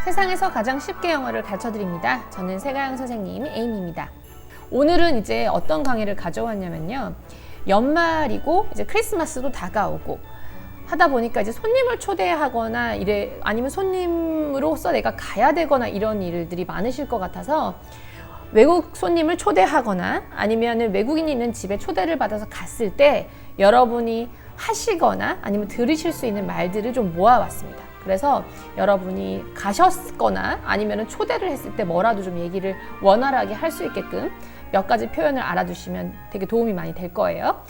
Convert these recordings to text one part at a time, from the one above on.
세상에서 가장 쉽게 영어를 가르쳐드립니다. 저는 세가영 선생님 에이미입니다. 오늘은 이제 어떤 강의를 가져왔냐면요. 연말이고 이제 크리스마스도 다가오고 하다 보니까 이제 손님을 초대하거나 아니면 손님으로서 내가 가야 되거나 이런 일들이 많으실 것 같아서 외국 손님을 초대하거나 아니면 외국인이 있는 집에 초대를 받아서 갔을 때 여러분이 하시거나 아니면 들으실 수 있는 말들을 좀 모아왔습니다. 그래서 여러분이 가셨거나 아니면 초대를 했을 때 뭐라도 좀 얘기를 원활하게 할 수 있게끔 몇 가지 표현을 알아두시면 되게 도움이 많이 될 거예요.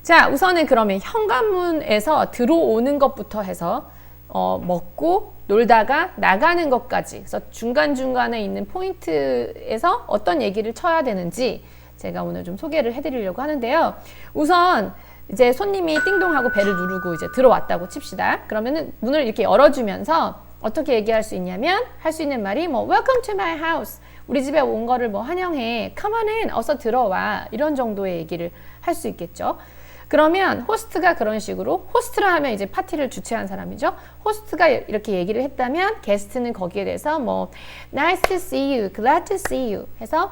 자, 우선은 그러면 현관문에서 들어오는 것부터 해서 먹고 놀다가 나가는 것까지, 그래서 중간중간에 있는 포인트에서 어떤 얘기를 쳐야 되는지 제가 오늘 좀 소개를 해드리려고 하는데요. 우선 이제 손님이 띵동하고 벨을 누르고 이제 들어왔다고 칩시다. 그러면은 문을 이렇게 열어주면서 어떻게 얘기할 수 있냐면, 할 수 있는 말이 뭐 Welcome to my house, 우리 집에 온 거를 뭐 환영해, Come on in, 어서 들어와, 이런 정도의 얘기를 할 수 있겠죠. 그러면 호스트가 그런 식으로, 호스트라 하면 이제 파티를 주최한 사람이죠. 호스트가 이렇게 얘기를 했다면 게스트는 거기에 대해서 뭐 Nice to see you, Glad to see you 해서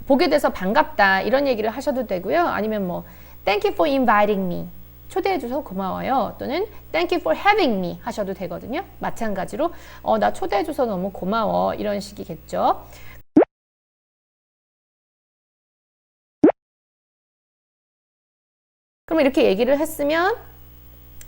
보게 돼서 반갑다, 이런 얘기를 하셔도 되고요. 아니면 뭐 Thank you for inviting me, 초대해줘서 고마워요. 또는 Thank you for having me 하셔도 되거든요. 마찬가지로 나 초대해줘서 너무 고마워, 이런 식이겠죠. 그럼 이렇게 얘기를 했으면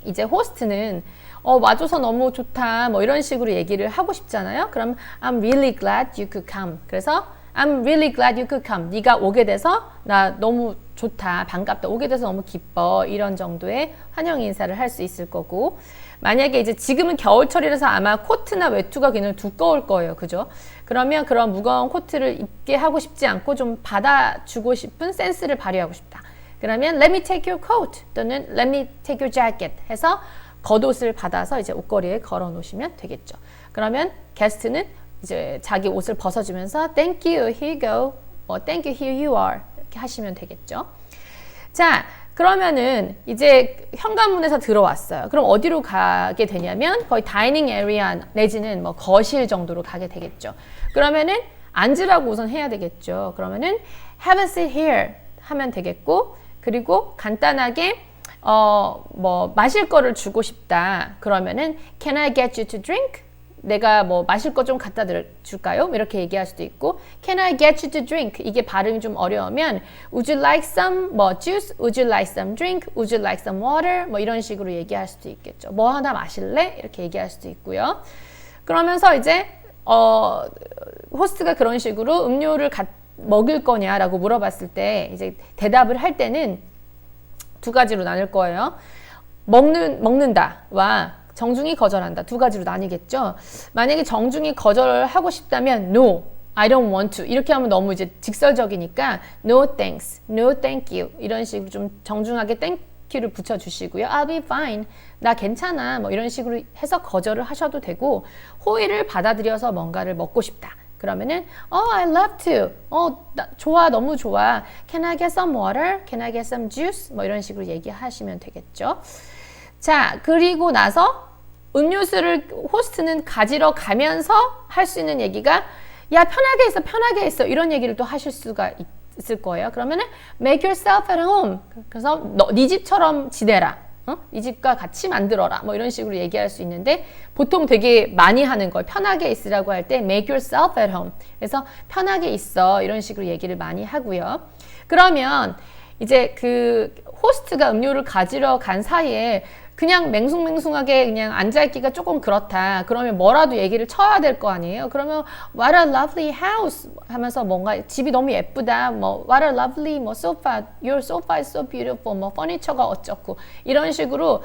이제 호스트는 와줘서 너무 좋다, 뭐 이런 식으로 얘기를 하고 싶잖아요. 그럼 I'm really glad you could come. 그래서 I'm really glad you could come. 네가 오게 돼서 나 너무 좋다, 반갑다, 오게 돼서 너무 기뻐, 이런 정도의 환영 인사를 할 수 있을 거고, 만약에 이제 지금은 겨울철이라서 아마 코트나 외투가 굉장히 두꺼울 거예요. 그죠? 그러면 그런 무거운 코트를 입게 하고 싶지 않고 좀 받아주고 싶은 센스를 발휘하고 싶다. 그러면 Let me take your coat 또는 Let me take your jacket 해서 겉옷을 받아서 이제 옷걸이에 걸어 놓으시면 되겠죠. 그러면 게스트는 이제 자기 옷을 벗어주면서 Thank you, here you go, Thank you, here you are, 이렇게 하시면 되겠죠. 자, 그러면은 이제 현관문에서 들어왔어요. 그럼 어디로 가게 되냐면 거의 다이닝 에리아 내지는 뭐 거실 정도로 가게 되겠죠. 그러면은 앉으라고 우선 해야 되겠죠. 그러면은 Have a seat here 하면 되겠고, 그리고 간단하게 뭐 마실 거를 주고 싶다. 그러면은 Can I get you to drink? 내가 뭐 마실 거 좀 갖다 줄까요? 이렇게 얘기할 수도 있고, Can I get you to drink? 이게 발음이 좀 어려우면 Would you like some 뭐 juice? Would you like some drink? Would you like some water? 뭐 이런 식으로 얘기할 수도 있겠죠. 뭐 하나 마실래? 이렇게 얘기할 수도 있고요. 그러면서 이제 호스트가 그런 식으로 음료를 먹을 거냐라고 물어봤을 때 이제 대답을 할 때는 두 가지로 나눌 거예요. 먹는다와 정중히 거절한다, 두 가지로 나뉘겠죠. 만약에 정중히 거절을 하고 싶다면 No, I don't want to, 이렇게 하면 너무 이제 직설적이니까 No thanks, No thank you, 이런 식으로 좀 정중하게 thank you를 붙여주시고요. I'll be fine, 나 괜찮아, 뭐 이런 식으로 해서 거절을 하셔도 되고, 호의를 받아들여서 뭔가를 먹고 싶다. 그러면은 I love to, 좋아, 너무 좋아, Can I get some water? Can I get some juice? 뭐 이런 식으로 얘기하시면 되겠죠. 자, 그리고 나서 음료수를 호스트는 가지러 가면서 할 수 있는 얘기가 야, 편하게 있어, 이런 얘기를 또 하실 수가 있을 거예요. 그러면은 make yourself at home, 그래서 네 집처럼 지내라, 네 집과 같이 만들어라, 뭐 이런 식으로 얘기할 수 있는데, 보통 되게 많이 하는 걸 편하게 있으라고 할 때 make yourself at home, 그래서 편하게 있어, 이런 식으로 얘기를 많이 하고요. 그러면 이제 그 호스트가 음료를 가지러 간 사이에 그냥 맹숭맹숭하게 그냥 앉아있기가 조금 그렇다. 그러면 뭐라도 얘기를 쳐야 될 거 아니에요. 그러면 What a lovely house 하면서 뭔가 집이 너무 예쁘다, 뭐 What a lovely 뭐 sofa, Your sofa is so beautiful, 뭐 퍼니처가 어쩌고, 이런 식으로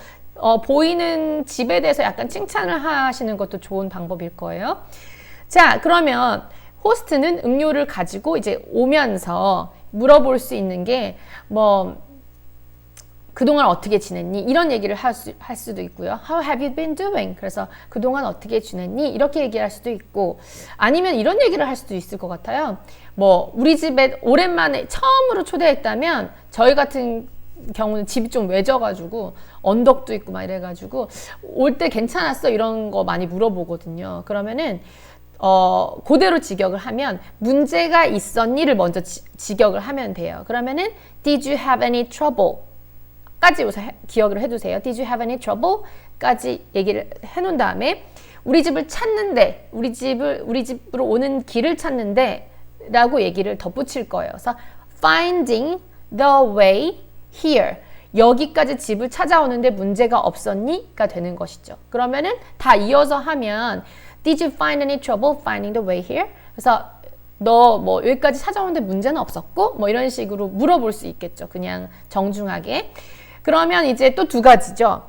보이는 집에 대해서 약간 칭찬을 하시는 것도 좋은 방법일 거예요. 자, 그러면 호스트는 음료를 가지고 이제 오면서 물어볼 수 있는 게 뭐 그동안 어떻게 지냈니? 이런 얘기를 할 수도 있고요. How have you been doing? 그래서 그동안 어떻게 지냈니? 이렇게 얘기할 수도 있고, 아니면 이런 얘기를 할 수도 있을 것 같아요. 뭐 우리 집에 오랜만에 처음으로 초대했다면 저희 같은 경우는 집이 좀 외져가지고 언덕도 있고 막 이래가지고 올 때 괜찮았어? 이런 거 많이 물어보거든요. 그러면은 그대로 직역을 하면 문제가 있었니를 먼저 직역을 하면 돼요. 그러면은 Did you have any trouble? 까지 우선 기억을 해두세요. Did you have any trouble? 까지 얘기를 해놓은 다음에 우리 집을 찾는데 우리 집으로 오는 길을 찾는데 라고 얘기를 덧붙일 거예요. 그래서 finding the way here. 여기까지 집을 찾아오는데 문제가 없었니? 가 되는 것이죠. 그러면은 다 이어서 하면 Did you find any trouble finding the way here? 그래서 너 뭐 여기까지 찾아오는데 문제는 없었고? 뭐 이런 식으로 물어볼 수 있겠죠. 그냥 정중하게. 그러면 이제 또 두 가지죠.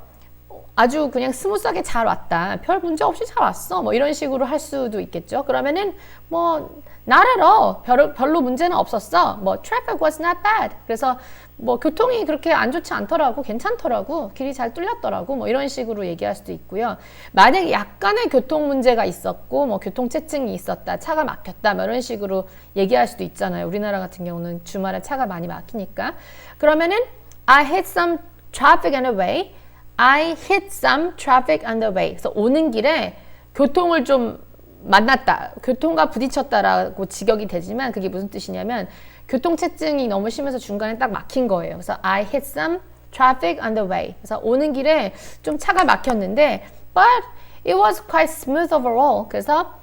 아주 그냥 스무스하게 잘 왔다. 별 문제 없이 잘 왔어. 뭐 이런 식으로 할 수도 있겠죠. 그러면은 뭐 not at all. 별로 문제는 없었어. 뭐 traffic was not bad. 그래서 뭐 교통이 그렇게 안 좋지 않더라고. 괜찮더라고. 길이 잘 뚫렸더라고. 뭐 이런 식으로 얘기할 수도 있고요. 만약에 약간의 교통 문제가 있었고 뭐 교통체증이 있었다. 차가 막혔다. 뭐 이런 식으로 얘기할 수도 있잖아요. 우리나라 같은 경우는 주말에 차가 많이 막히니까. 그러면은 I hit some traffic on the way. I hit some traffic on the way. 그래서 오는 길에 교통을 좀 만났다. 교통과 부딪혔다라고 직역이 되지만 그게 무슨 뜻이냐면 교통체증이 너무 심해서 중간에 딱 막힌 거예요. 그래서 I hit some traffic on the way. 그래서 오는 길에 좀 차가 막혔는데 but it was quite smooth overall. 그래서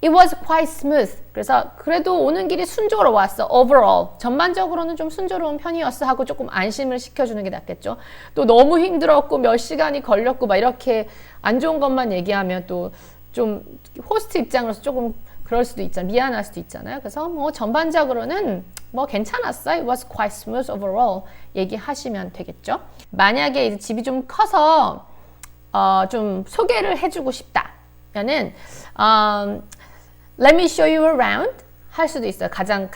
it was quite smooth. 그래서 그래도 오는 길이 순조로워 왔어. overall. 전반적으로는 좀 순조로운 편이었어 하고 조금 안심을 시켜주는 게 낫겠죠. 또 너무 힘들었고 몇 시간이 걸렸고 막 이렇게 안 좋은 것만 얘기하면 또 좀 호스트 입장으로서 조금 그럴 수도 있잖아요. 미안할 수도 있잖아요. 그래서 뭐 전반적으로는 뭐 괜찮았어. It was quite smooth overall. 얘기하시면 되겠죠. 만약에 이제 집이 좀 커서 좀 소개를 해주고 싶다면은 Let me show you around 할 수도 있어요. 가장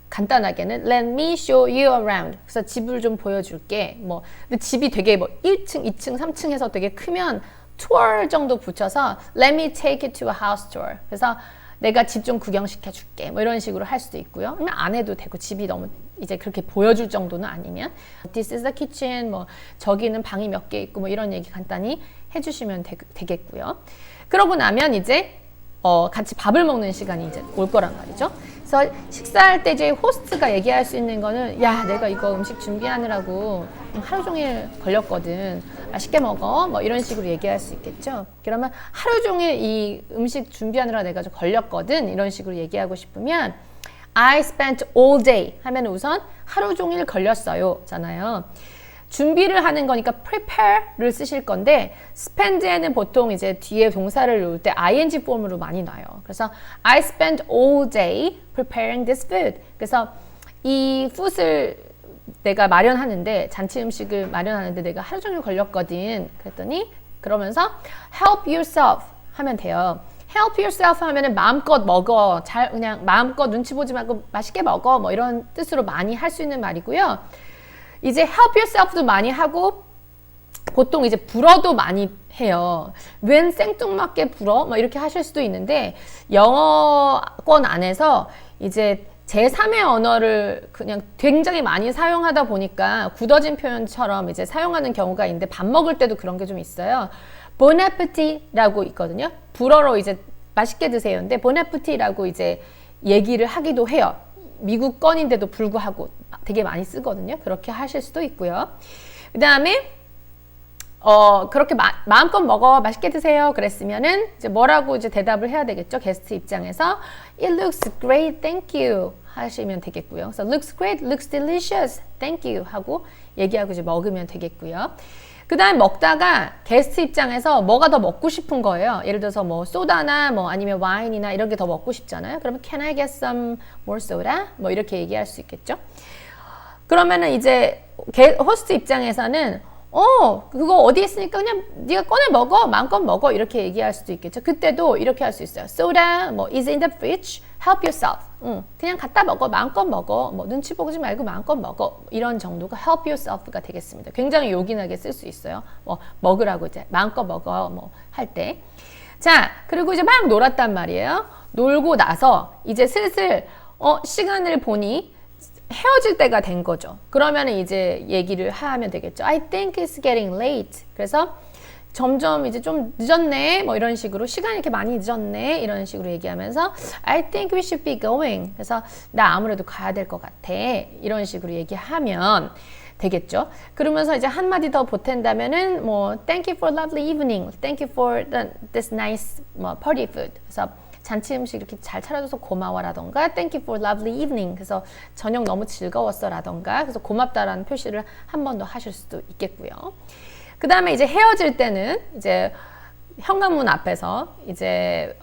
간단하게는 Let me show you around. 그래서 집을 좀 보여줄게. 뭐 근데 집이 되게 뭐 1층, 2층, 3층 해서 되게 크면 tour 정도 붙여서 Let me take you to a house tour. 그래서 내가 집 좀 구경시켜 줄게. 뭐 이런 식으로 할 수도 있고요. 아니면 안 해도 되고 집이 너무 이제 그렇게 보여줄 정도는 아니면 This is the kitchen. 뭐 저기는 방이 몇 개 있고 뭐 이런 얘기 간단히 해주시면 되겠고요. 그러고 나면 이제 같이 밥을 먹는 시간이 이제 올 거란 말이죠. 그래서 식사할 때 이제 호스트가 얘기할 수 있는 거는 야, 내가 이거 음식 준비하느라고 하루 종일 걸렸거든. 맛있게 먹어. 뭐 이런 식으로 얘기할 수 있겠죠. 그러면 하루 종일 이 음식 준비하느라 내가 좀 걸렸거든. 이런 식으로 얘기하고 싶으면 I spent all day 하면 우선 하루 종일 걸렸어요. 잖아요. 준비를 하는 거니까 prepare를 쓰실 건데 spend에는 보통 이제 뒤에 동사를 놓을 때 ing 폼으로 많이 놔요. 그래서 I spent all day preparing this food. 그래서 이 food을 내가 마련하는데 잔치 음식을 마련하는데 내가 하루 종일 걸렸거든. 그랬더니 그러면서 help yourself 하면 돼요. help yourself 하면은 마음껏 먹어. 잘 그냥 마음껏 눈치 보지 말고 맛있게 먹어. 뭐 이런 뜻으로 많이 할 수 있는 말이고요. 이제 help yourself도 많이 하고 보통 이제 불어도 많이 해요. 웬 생뚱맞게 불어? 뭐 이렇게 하실 수도 있는데 영어권 안에서 이제 제3의 언어를 그냥 굉장히 많이 사용하다 보니까 굳어진 표현처럼 이제 사용하는 경우가 있는데 밥 먹을 때도 그런 게 좀 있어요. Bon appetit라고 있거든요. 불어로 이제 맛있게 드세요인데 Bon appetit라고 이제 얘기를 하기도 해요. 미국 건인데도 불구하고 되게 많이 쓰거든요. 그렇게 하실 수도 있고요. 그 다음에 그렇게 마음껏 먹어 맛있게 드세요 그랬으면은 이제 뭐라고 이제 대답을 해야 되겠죠. 게스트 입장에서 It looks great, thank you 하시면 되겠고요. 그래서 looks great, looks delicious, thank you 하고 얘기하고 이제 먹으면 되겠고요. 그 다음에 먹다가 게스트 입장에서 뭐가 더 먹고 싶은 거예요. 예를 들어서 뭐 소다나 뭐 아니면 와인이나 이런 게 더 먹고 싶잖아요. 그러면 Can I get some more soda? 뭐 이렇게 얘기할 수 있겠죠. 그러면은 이제 호스트 입장에서는 그거 어디 있으니까 그냥 네가 꺼내 먹어. 마음껏 먹어. 이렇게 얘기할 수도 있겠죠. 그때도 이렇게 할 수 있어요. Soda, 뭐 is in the fridge. Help yourself. 그냥 갖다 먹어. 마음껏 먹어. 뭐 눈치 보지 말고 마음껏 먹어. 이런 정도가 help yourself가 되겠습니다. 굉장히 요긴하게 쓸 수 있어요. 뭐 먹으라고 이제 마음껏 먹어. 뭐 할 때. 자, 그리고 이제 막 놀았단 말이에요. 놀고 나서 이제 슬슬 시간을 보니 헤어질 때가 된 거죠. 그러면 이제 얘기를 하면 되겠죠. I think it's getting late. 그래서 점점 이제 좀 늦었네, 뭐 이런 식으로 시간이 이렇게 많이 늦었네, 이런 식으로 얘기하면서 I think we should be going. 그래서 나 아무래도 가야 될 것 같아, 이런 식으로 얘기하면 되겠죠. 그러면서 이제 한마디 더 보탠다면은 뭐 Thank you for lovely evening. Thank you for this nice party food. 그래서 잔치 음식 이렇게 잘 차려줘서 고마워라던가 Thank you for lovely evening. 그래서 저녁 너무 즐거웠어라던가 그래서 고맙다라는 표시를 한 번 더 하실 수도 있겠고요. 그 다음에 이제 헤어질 때는 이제 현관문 앞에서 이제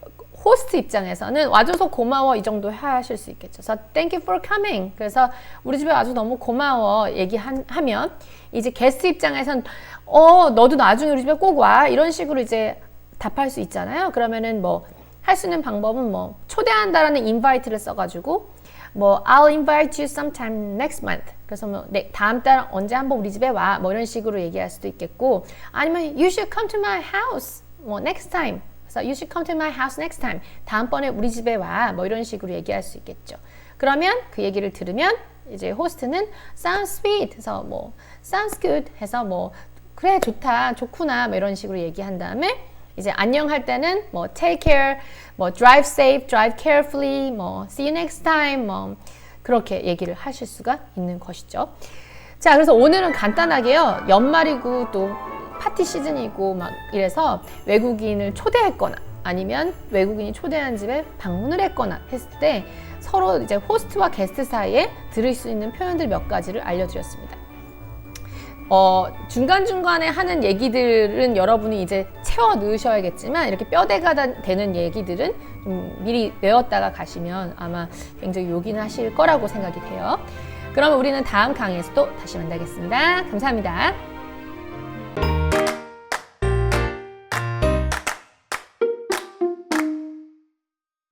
호스트 입장에서는 와줘서 고마워 이 정도 하실 수 있겠죠. 그래서 Thank you for coming. 그래서 우리 집에 와줘서 너무 고마워 얘기하면 이제 게스트 입장에서는 너도 나중에 우리 집에 꼭 와 이런 식으로 이제 답할 수 있잖아요. 그러면은 뭐 할 수 있는 방법은 뭐 초대한다라는 invite를 써가지고 뭐 I'll invite you sometime next month. 그래서 뭐 다음 달 언제 한번 우리 집에 와 뭐 이런 식으로 얘기할 수도 있겠고 아니면 You should come to my house 뭐 next time. 그래서 You should come to my house next time. 다음번에 우리 집에 와 뭐 이런 식으로 얘기할 수 있겠죠. 그러면 그 얘기를 들으면 이제 호스트는 sounds sweet 해서 뭐 sounds good 해서 뭐 그래 좋다 좋구나 뭐 이런 식으로 얘기한 다음에 이제 안녕할 때는 뭐 take care, 뭐 drive safe, drive carefully, 뭐 see you next time, 뭐 그렇게 얘기를 하실 수가 있는 것이죠. 자, 그래서 오늘은 간단하게요. 연말이고 또 파티 시즌이고 막 이래서 외국인을 초대했거나 아니면 외국인이 초대한 집에 방문을 했거나 했을 때 서로 이제 호스트와 게스트 사이에 들을 수 있는 표현들 몇 가지를 알려드렸습니다. 중간중간에 하는 얘기들은 여러분이 이제 채워 넣으셔야겠지만 이렇게 뼈대가 되는 얘기들은 좀 미리 외웠다가 가시면 아마 굉장히 요긴하실 거라고 생각이 돼요. 그러면 우리는 다음 강의에서 또 다시 만나겠습니다. 감사합니다.